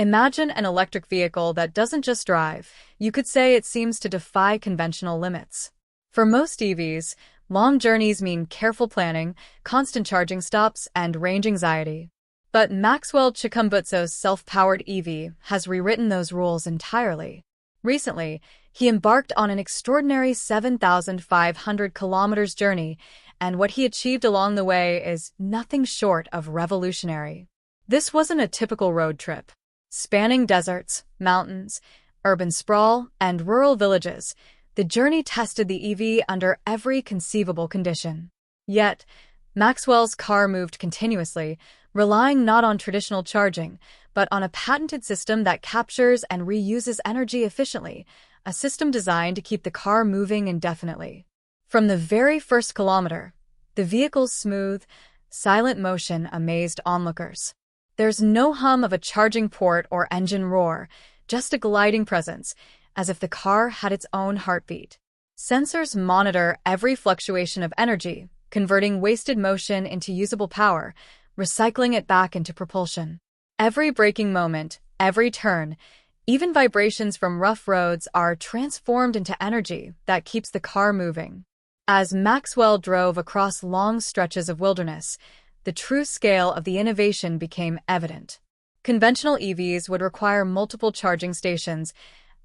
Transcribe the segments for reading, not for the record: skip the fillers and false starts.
Imagine an electric vehicle that doesn't just drive. You could say it seems to defy conventional limits. For most EVs, long journeys mean careful planning, constant charging stops, and range anxiety. But Maxwell Chikumbutso's self-powered EV has rewritten those rules entirely. Recently, he embarked on an extraordinary 7,500 kilometers journey, and what he achieved along the way is nothing short of revolutionary. This wasn't a typical road trip. Spanning deserts, mountains, urban sprawl, and rural villages, the journey tested the EV under every conceivable condition. Yet, Maxwell's car moved continuously, relying not on traditional charging, but on a patented system that captures and reuses energy efficiently, a system designed to keep the car moving indefinitely. From the very first kilometer, the vehicle's smooth, silent motion amazed onlookers. There's no hum of a charging port or engine roar, just a gliding presence, as if the car had its own heartbeat. Sensors monitor every fluctuation of energy, converting wasted motion into usable power, recycling it back into propulsion. Every braking moment, every turn, even vibrations from rough roads are transformed into energy that keeps the car moving. As Maxwell drove across long stretches of wilderness, the true scale of the innovation became evident. Conventional EVs would require multiple charging stations,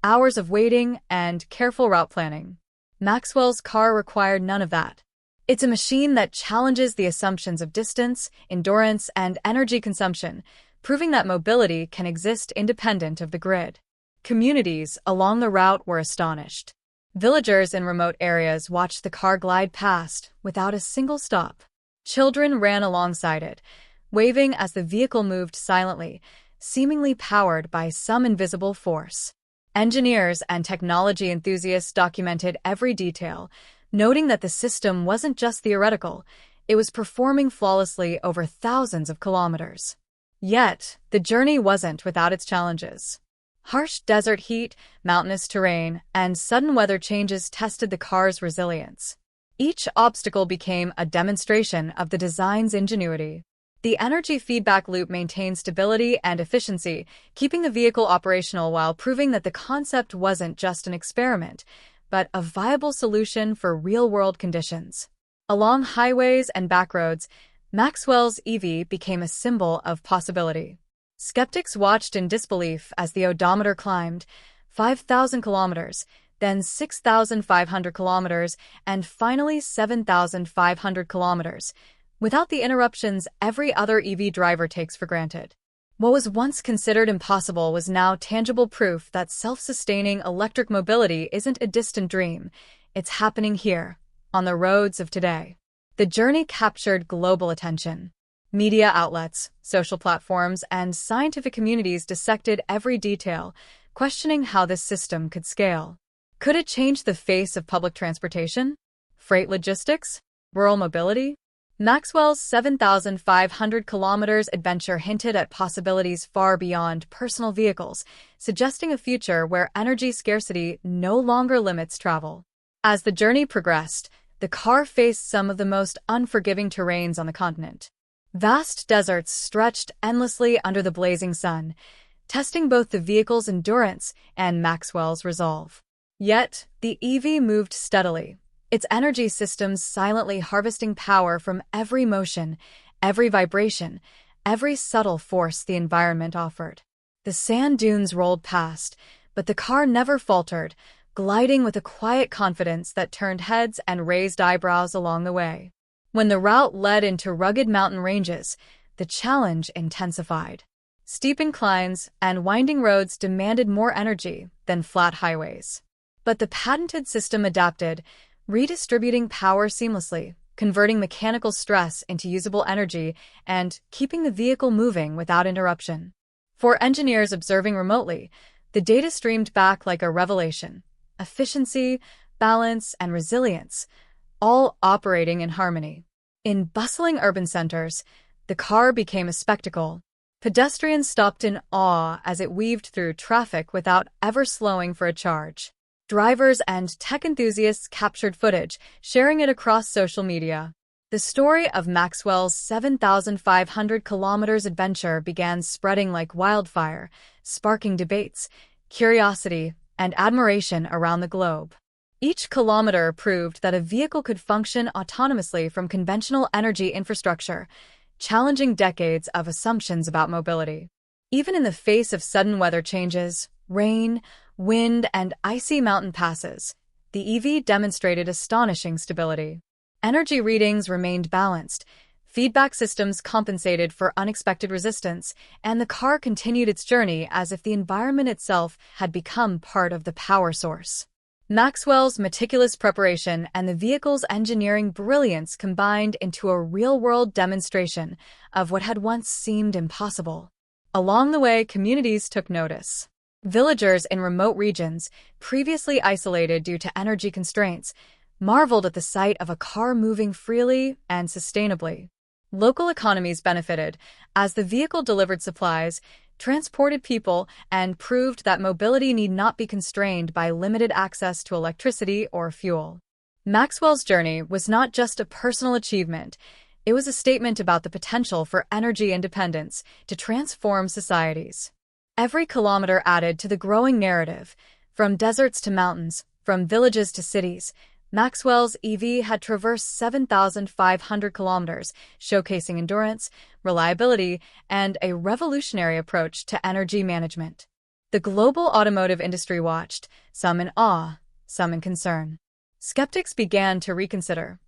hours of waiting, and careful route planning. Maxwell's car required none of that. It's a machine that challenges the assumptions of distance, endurance, and energy consumption, proving that mobility can exist independent of the grid. Communities along the route were astonished. Villagers in remote areas watched the car glide past without a single stop. Children ran alongside it, waving as the vehicle moved silently, seemingly powered by some invisible force. Engineers and technology enthusiasts documented every detail, noting that the system wasn't just theoretical, it was performing flawlessly over thousands of kilometers. Yet, the journey wasn't without its challenges. Harsh desert heat, mountainous terrain, and sudden weather changes tested the car's resilience. Each obstacle became a demonstration of the design's ingenuity. The energy feedback loop maintained stability and efficiency, keeping the vehicle operational while proving that the concept wasn't just an experiment, but a viable solution for real-world conditions. Along highways and backroads, Maxwell's EV became a symbol of possibility. Skeptics watched in disbelief as the odometer climbed 5,000 kilometers, then 6,500 kilometers, and finally 7,500 kilometers, without the interruptions every other EV driver takes for granted. What was once considered impossible was now tangible proof that self-sustaining electric mobility isn't a distant dream. It's happening here, on the roads of today. The journey captured global attention. Media outlets, social platforms, and scientific communities dissected every detail, questioning how this system could scale. Could it change the face of public transportation? Freight logistics? Rural mobility? Maxwell's 7,500 kilometers adventure hinted at possibilities far beyond personal vehicles, suggesting a future where energy scarcity no longer limits travel. As the journey progressed, the car faced some of the most unforgiving terrains on the continent. Vast deserts stretched endlessly under the blazing sun, testing both the vehicle's endurance and Maxwell's resolve. Yet, the EV moved steadily, its energy systems silently harvesting power from every motion, every vibration, every subtle force the environment offered. The sand dunes rolled past, but the car never faltered, gliding with a quiet confidence that turned heads and raised eyebrows along the way. When the route led into rugged mountain ranges, the challenge intensified. Steep inclines and winding roads demanded more energy than flat highways. But the patented system adapted, redistributing power seamlessly, converting mechanical stress into usable energy, and keeping the vehicle moving without interruption. For engineers observing remotely, the data streamed back like a revelation. Efficiency, balance, and resilience, all operating in harmony. In bustling urban centers, the car became a spectacle. Pedestrians stopped in awe as it weaved through traffic without ever slowing for a charge. Drivers and tech enthusiasts captured footage, sharing it across social media. The story of Maxwell's 7,500 kilometers adventure began spreading like wildfire, sparking debates, curiosity, and admiration around the globe. Each kilometer proved that a vehicle could function autonomously from conventional energy infrastructure, challenging decades of assumptions about mobility. Even in the face of sudden weather changes, rain, wind, and icy mountain passes, the EV demonstrated astonishing stability. Energy readings remained balanced, feedback systems compensated for unexpected resistance, and the car continued its journey as if the environment itself had become part of the power source. Maxwell's meticulous preparation and the vehicle's engineering brilliance combined into a real-world demonstration of what had once seemed impossible. Along the way, communities took notice. Villagers in remote regions, previously isolated due to energy constraints, marveled at the sight of a car moving freely and sustainably. Local economies benefited as the vehicle delivered supplies, transported people, and proved that mobility need not be constrained by limited access to electricity or fuel. Maxwell's journey was not just a personal achievement, it was a statement about the potential for energy independence to transform societies. Every kilometer added to the growing narrative, from deserts to mountains, from villages to cities. Maxwell's EV had traversed 7,500 kilometers, showcasing endurance, reliability, and a revolutionary approach to energy management. The global automotive industry watched, some in awe, some in concern. Skeptics began to reconsider.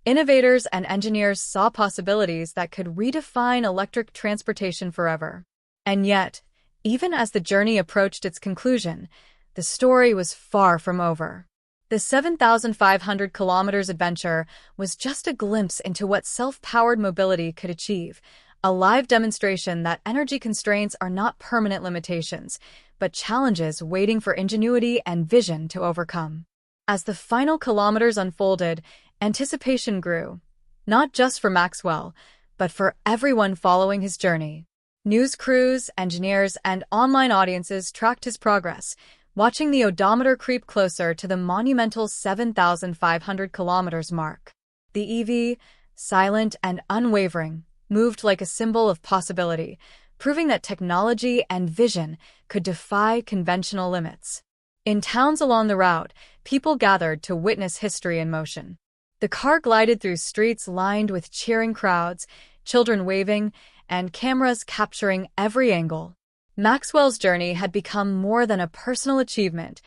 Innovators and engineers saw possibilities that could redefine electric transportation forever. And yet, even as the journey approached its conclusion, the story was far from over. The 7,500 kilometers adventure was just a glimpse into what self-powered mobility could achieve, a live demonstration that energy constraints are not permanent limitations, but challenges waiting for ingenuity and vision to overcome. As the final kilometers unfolded, anticipation grew, not just for Maxwell, but for everyone following his journey. News crews, engineers, and online audiences tracked his progress, watching the odometer creep closer to the monumental 7,500 kilometers mark. The EV, silent and unwavering, moved like a symbol of possibility, proving that technology and vision could defy conventional limits. In towns along the route, people gathered to witness history in motion. The car glided through streets lined with cheering crowds, children waving, and cameras capturing every angle. Maxwell's journey had become more than a personal achievement.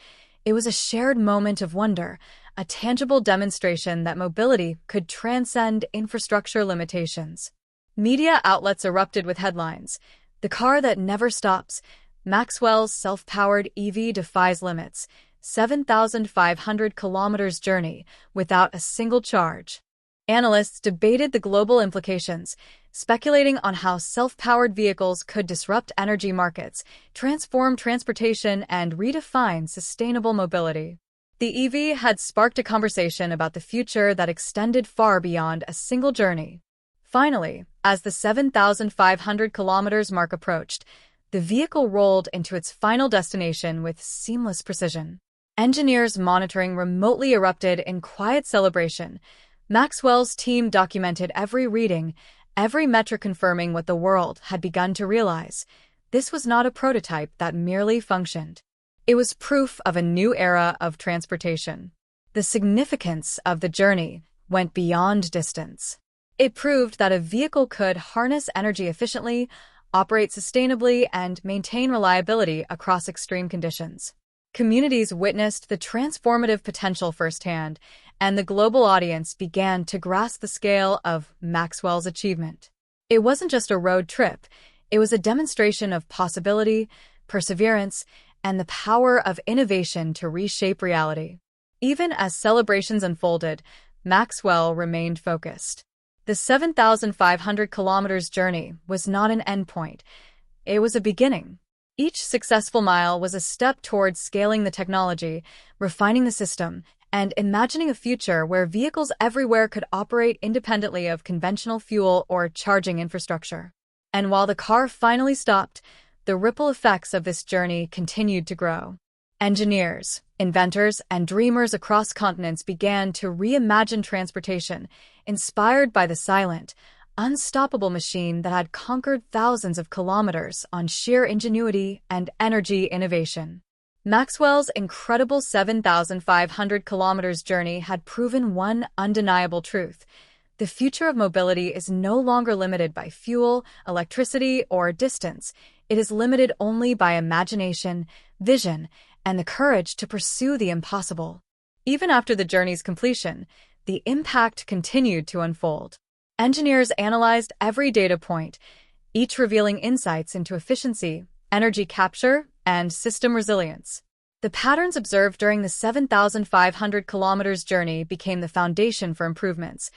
It was a shared moment of wonder, a tangible demonstration that mobility could transcend infrastructure limitations. Media outlets erupted with headlines. The car that never stops. Maxwell's self-powered EV defies limits. 7,500 kilometers journey without a single charge. Analysts debated the global implications, speculating on how self-powered vehicles could disrupt energy markets, transform transportation, and redefine sustainable mobility. The EV had sparked a conversation about the future that extended far beyond a single journey. Finally, as the 7,500 kilometers mark approached, the vehicle rolled into its final destination with seamless precision. Engineers monitoring remotely erupted in quiet celebration. Maxwell's team documented every reading, every metric confirming what the world had begun to realize. This was not a prototype that merely functioned. It was proof of a new era of transportation. The significance of the journey went beyond distance. It proved that a vehicle could harness energy efficiently, operate sustainably, and maintain reliability across extreme conditions. Communities witnessed the transformative potential firsthand, and the global audience began to grasp the scale of Maxwell's achievement. It wasn't just a road trip, it was a demonstration of possibility, perseverance, and the power of innovation to reshape reality. Even as celebrations unfolded, Maxwell remained focused. The 7,500 kilometers journey was not an endpoint, it was a beginning. Each successful mile was a step towards scaling the technology, refining the system, and imagining a future where vehicles everywhere could operate independently of conventional fuel or charging infrastructure. And while the car finally stopped, the ripple effects of this journey continued to grow. Engineers, inventors, and dreamers across continents began to reimagine transportation, inspired by the silent, unstoppable machine that had conquered thousands of kilometers on sheer ingenuity and energy innovation. Maxwell's incredible 7,500 kilometers journey had proven one undeniable truth. The future of mobility is no longer limited by fuel, electricity, or distance. It is limited only by imagination, vision, and the courage to pursue the impossible. Even after the journey's completion, the impact continued to unfold. Engineers analyzed every data point, each revealing insights into efficiency, energy capture, and system resilience. The patterns observed during the 7,500 kilometers journey became the foundation for improvements,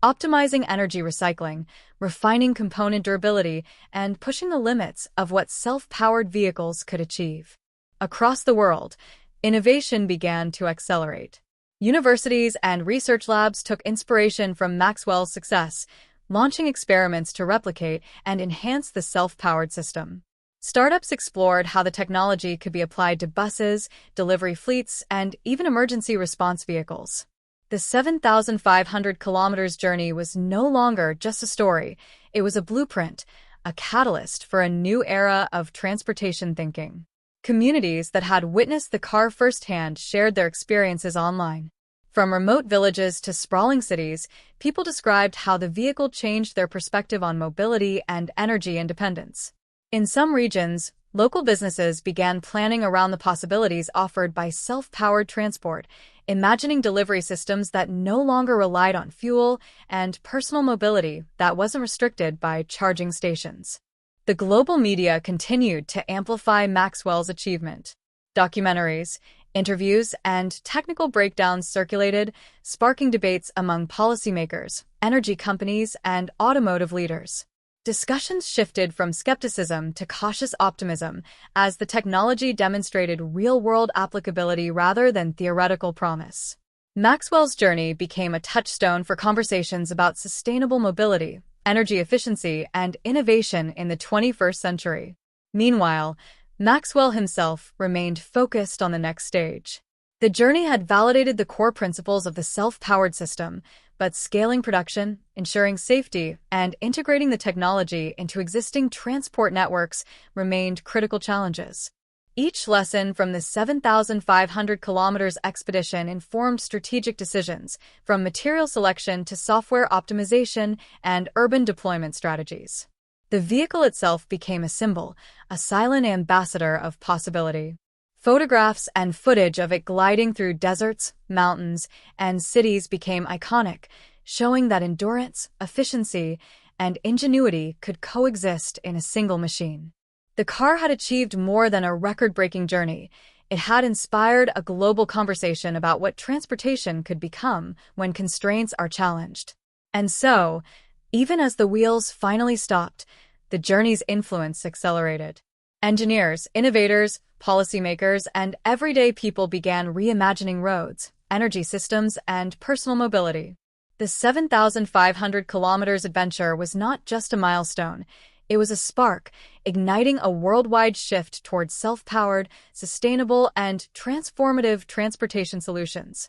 optimizing energy recycling, refining component durability, and pushing the limits of what self-powered vehicles could achieve. Across the world, innovation began to accelerate. Universities and research labs took inspiration from Maxwell's success, launching experiments to replicate and enhance the self-powered system. Startups explored how the technology could be applied to buses, delivery fleets, and even emergency response vehicles. The 7,500 kilometers journey was no longer just a story. It was a blueprint, a catalyst for a new era of transportation thinking. Communities that had witnessed the car firsthand shared their experiences online. From remote villages to sprawling cities, people described how the vehicle changed their perspective on mobility and energy independence. In some regions, local businesses began planning around the possibilities offered by self-powered transport, imagining delivery systems that no longer relied on fuel and personal mobility that wasn't restricted by charging stations. The global media continued to amplify Maxwell's achievement. Documentaries, interviews, and technical breakdowns circulated, sparking debates among policymakers, energy companies, and automotive leaders. Discussions shifted from skepticism to cautious optimism as the technology demonstrated real-world applicability rather than theoretical promise. Maxwell's journey became a touchstone for conversations about sustainable mobility, energy efficiency, and innovation in the 21st century. Meanwhile, Maxwell himself remained focused on the next stage. The journey had validated the core principles of the self-powered system, but scaling production, ensuring safety, and integrating the technology into existing transport networks remained critical challenges. Each lesson from the 7,500 kilometers expedition informed strategic decisions, from material selection to software optimization and urban deployment strategies. The vehicle itself became a symbol, a silent ambassador of possibility. Photographs and footage of it gliding through deserts, mountains, and cities became iconic, showing that endurance, efficiency, and ingenuity could coexist in a single machine. The car had achieved more than a record-breaking journey. It had inspired a global conversation about what transportation could become when constraints are challenged. And so, even as the wheels finally stopped, the journey's influence accelerated. Engineers, innovators, policymakers, and everyday people began reimagining roads, energy systems, and personal mobility. The 7,500 kilometers adventure was not just a milestone. It was a spark, igniting a worldwide shift towards self-powered, sustainable, and transformative transportation solutions.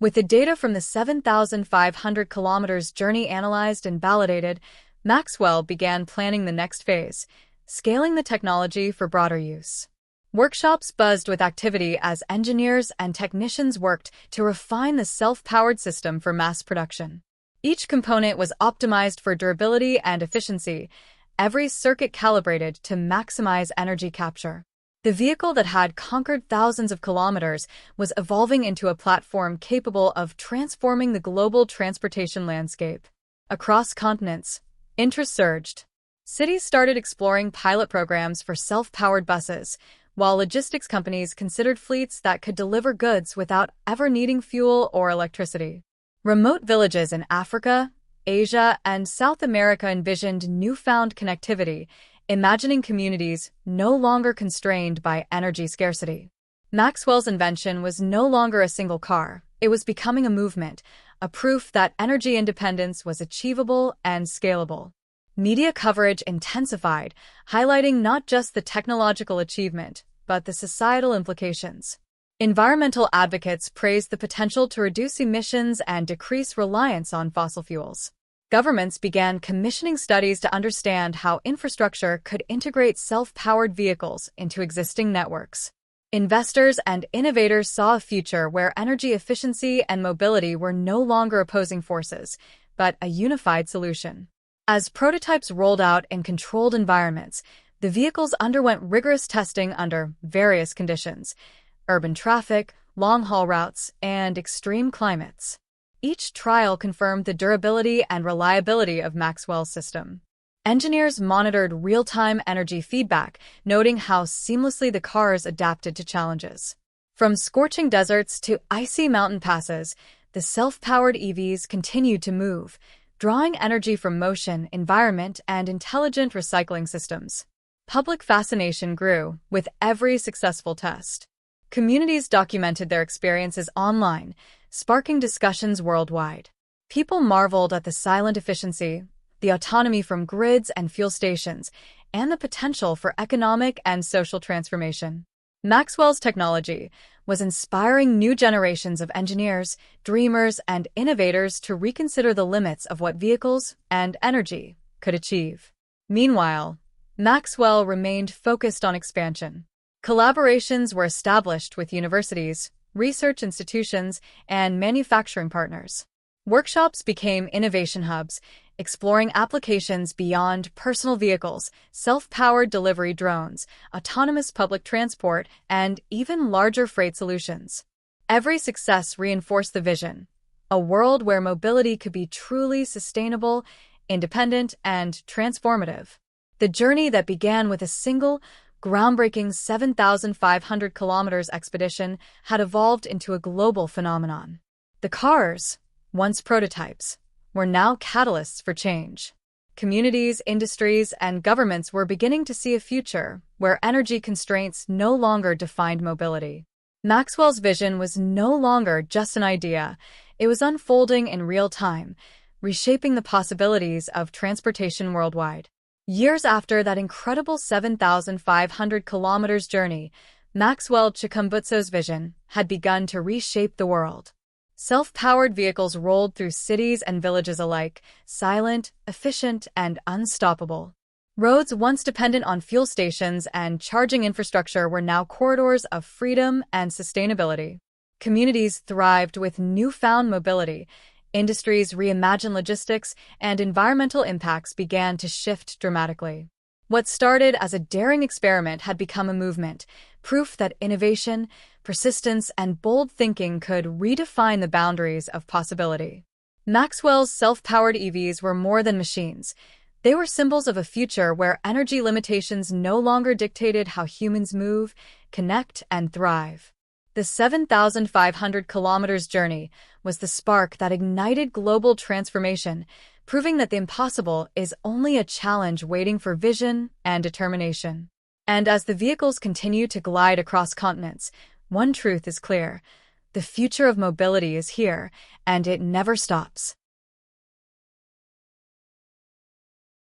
With the data from the 7,500 kilometers journey analyzed and validated, Maxwell began planning the next phase, scaling the technology for broader use. Workshops buzzed with activity as engineers and technicians worked to refine the self-powered system for mass production. Each component was optimized for durability and efficiency, every circuit calibrated to maximize energy capture. The vehicle that had conquered thousands of kilometers was evolving into a platform capable of transforming the global transportation landscape. Across continents, interest surged. Cities started exploring pilot programs for self-powered buses, while logistics companies considered fleets that could deliver goods without ever needing fuel or electricity. Remote villages in Africa, Asia, and South America envisioned newfound connectivity, imagining communities no longer constrained by energy scarcity. Maxwell's invention was no longer a single car. It was becoming a movement, a proof that energy independence was achievable and scalable. Media coverage intensified, highlighting not just the technological achievement, but the societal implications. Environmental advocates praised the potential to reduce emissions and decrease reliance on fossil fuels. Governments began commissioning studies to understand how infrastructure could integrate self-powered vehicles into existing networks. Investors and innovators saw a future where energy efficiency and mobility were no longer opposing forces, but a unified solution. As prototypes rolled out in controlled environments, the vehicles underwent rigorous testing under various conditions: urban traffic, long-haul routes, and extreme climates. Each trial confirmed the durability and reliability of Maxwell's system. Engineers monitored real-time energy feedback, noting how seamlessly the cars adapted to challenges. From scorching deserts to icy mountain passes, the self-powered EVs continued to move, drawing energy from motion, environment, and intelligent recycling systems. Public fascination grew with every successful test. Communities documented their experiences online, sparking discussions worldwide. People marveled at the silent efficiency, the autonomy from grids and fuel stations, and the potential for economic and social transformation. Maxwell's technology was inspiring new generations of engineers, dreamers, and innovators to reconsider the limits of what vehicles and energy could achieve. Meanwhile, Maxwell remained focused on expansion. Collaborations were established with universities, research institutions, and manufacturing partners. Workshops became innovation hubs, exploring applications beyond personal vehicles, self-powered delivery drones, autonomous public transport, and even larger freight solutions. Every success reinforced the vision: a world where mobility could be truly sustainable, independent, and transformative. The journey that began with a single, groundbreaking 7,500 kilometers expedition had evolved into a global phenomenon. The cars, once prototypes, were now catalysts for change. Communities, industries, and governments were beginning to see a future where energy constraints no longer defined mobility. Maxwell's vision was no longer just an idea; it was unfolding in real time, reshaping the possibilities of transportation worldwide. Years after that incredible 7,500 kilometers journey, Maxwell Chikumbutso's vision had begun to reshape the world. Self-powered vehicles rolled through cities and villages alike, silent, efficient, and unstoppable. Roads once dependent on fuel stations and charging infrastructure were now corridors of freedom and sustainability. Communities thrived with newfound mobility. Industries reimagined logistics, and environmental impacts began to shift dramatically. What started as a daring experiment had become a movement, proof that innovation, persistence, and bold thinking could redefine the boundaries of possibility. Maxwell's self-powered EVs were more than machines. They were symbols of a future where energy limitations no longer dictated how humans move, connect, and thrive. The 7,500 kilometers journey was the spark that ignited global transformation, proving that the impossible is only a challenge waiting for vision and determination. And as the vehicles continue to glide across continents, one truth is clear: the future of mobility is here, and it never stops.